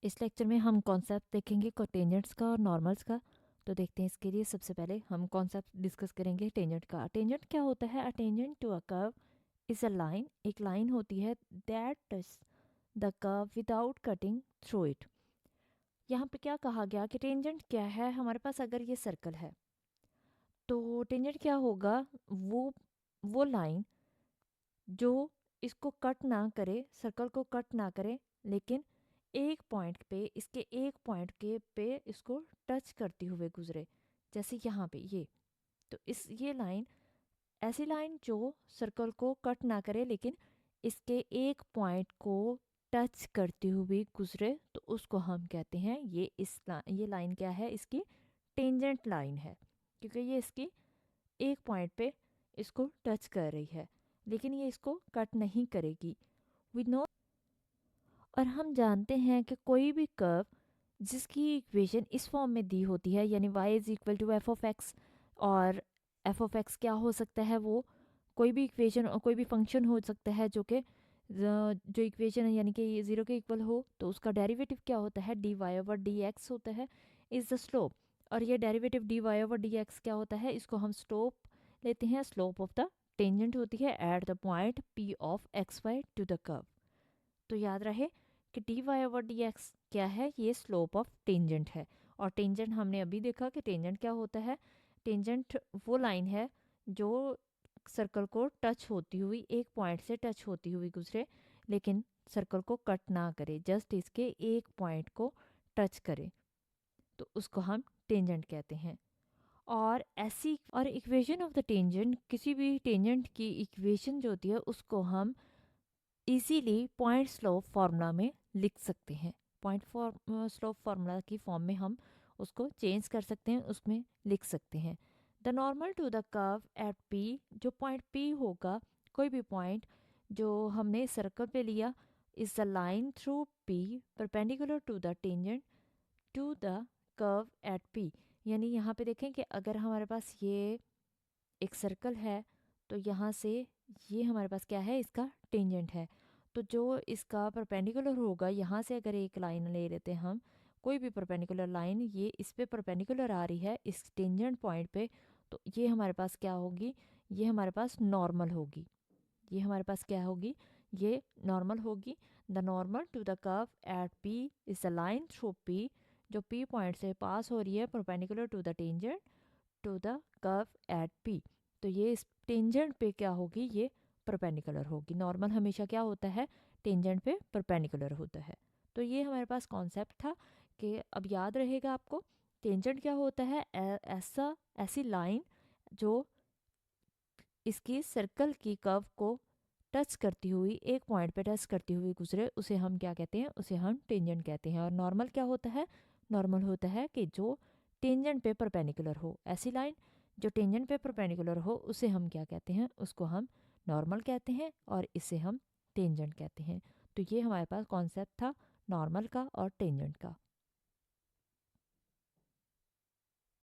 इस लेक्चर में हम कॉन्सेप्ट देखेंगे टेंजेंट्स का और नॉर्मल्स का। तो देखते हैं, इसके लिए सबसे पहले हम कॉन्सेप्ट डिस्कस करेंगे टेंजेंट का। टेंजेंट क्या होता है? A tangent to a curve is a line, एक लाइन होती है that touch the curve without cutting through it. यहाँ पे क्या कहा गया कि टेंजेंट क्या है? हमारे पास अगर ये सर्कल है तो टेंजेंट क्या होगा? वो लाइन जो इसको कट ना करे, सर्कल को कट ना करे, लेकिन एक पॉइंट पे, इसके एक पॉइंट के पे इसको टच करती हुए गुजरे। जैसे यहाँ पे ये, तो ये लाइन, ऐसी लाइन जो सर्कल को कट ना करे लेकिन इसके एक पॉइंट को टच करती हुई गुजरे, तो उसको हम कहते हैं ये लाइन क्या है? इसकी टेंजेंट लाइन है, क्योंकि ये इसकी एक पॉइंट पे इसको टच कर रही है लेकिन ये इसको कट नहीं करेगी। वी नो, और हम जानते हैं कि कोई भी कर्व जिसकी इक्वेशन इस फॉर्म में दी होती है, यानी y is equal to f of x, और एफ ऑफ एक्स क्या हो सकता है? वो कोई भी इक्वेशन और कोई भी फंक्शन हो सकता है जो इक्वेशन है यानी कि ये ज़ीरो के इक्वल हो, तो उसका डेरिवेटिव क्या होता है? D y over d x होता है, इज़ द स्लोप। और ये derivative d y over d x क्या होता है? इसको हम स्लोप लेते हैं, स्लोप ऑफ द टेंजेंट होती है at the point p of x y to the curve. तो याद रहे कि d y over d x क्या है? ये स्लोप ऑफ टेंजेंट है। और टेंजेंट हमने अभी देखा कि टेंजेंट क्या होता है? टेंजेंट वो लाइन है जो सर्कल को टच होती हुई, एक पॉइंट से टच होती हुई गुजरे लेकिन सर्कल को कट ना करे, जस्ट इसके एक पॉइंट को टच करे, तो उसको हम टेंजेंट कहते हैं। और इक्वेशन ऑफ द टेंजेंट, किसी भी टेंजेंट की इक्वेशन जो होती है उसको हम इजीली पॉइंट स्लोप फार्मूला में लिख सकते हैं। स्लोप फार्मूला की फॉर्म में हम उसको चेंज कर सकते हैं, उसमें लिख सकते हैं। The normal to the curve at p, जो पॉइंट पी होगा, कोई भी पॉइंट जो हमने सर्कल पे लिया, is the line through p perpendicular to the tangent to the curve at p. यानी यहाँ पे देखें कि अगर हमारे पास ये एक सर्कल है तो यहाँ से ये हमारे पास क्या है? इसका टेंजेंट है। तो जो इसका परपेंडिकुलर होगा, यहाँ से अगर एक लाइन ले लेते हैं हम, कोई भी परपेंडिकुलर लाइन, ये इस पे परपेंडिकुलर आ रही है इस टेंजेंट पॉइंट पे, तो ये हमारे पास क्या होगी? ये हमारे पास नॉर्मल होगी। ये हमारे पास क्या होगी? ये नॉर्मल होगी। The normal to the curve at p is the line through p, जो पी पॉइंट से पास हो रही है perpendicular to the tangent to the curve at p. तो ये इस टेंजेंट पे क्या होगी? ये परपेंडिकुलर होगी। नॉर्मल हमेशा क्या होता है? टेंजेंट पे परपेंडिकुलर होता है। तो ये हमारे पास कॉन्सेप्ट था कि अब याद रहेगा आपको टेंजेंट क्या होता है? ऐसी लाइन जो इसकी सर्कल की कर्व को टच करती हुई, एक पॉइंट पे टच करती हुई गुजरे, उसे हम क्या कहते हैं? उसे हम टेंजेंट कहते हैं। और नॉर्मल क्या होता है? नॉर्मल होता है कि जो टेंजेंट पे परपेंडिकुलर हो, ऐसी लाइन जो टेंजेंट पे परपेंडिकुलर हो, उसे हम क्या कहते हैं? उसको हम नॉर्मल कहते हैं और इसे हम टेंजेंट कहते हैं। तो ये हमारे पास कॉन्सेप्ट था नॉर्मल का और टेंजेंट का।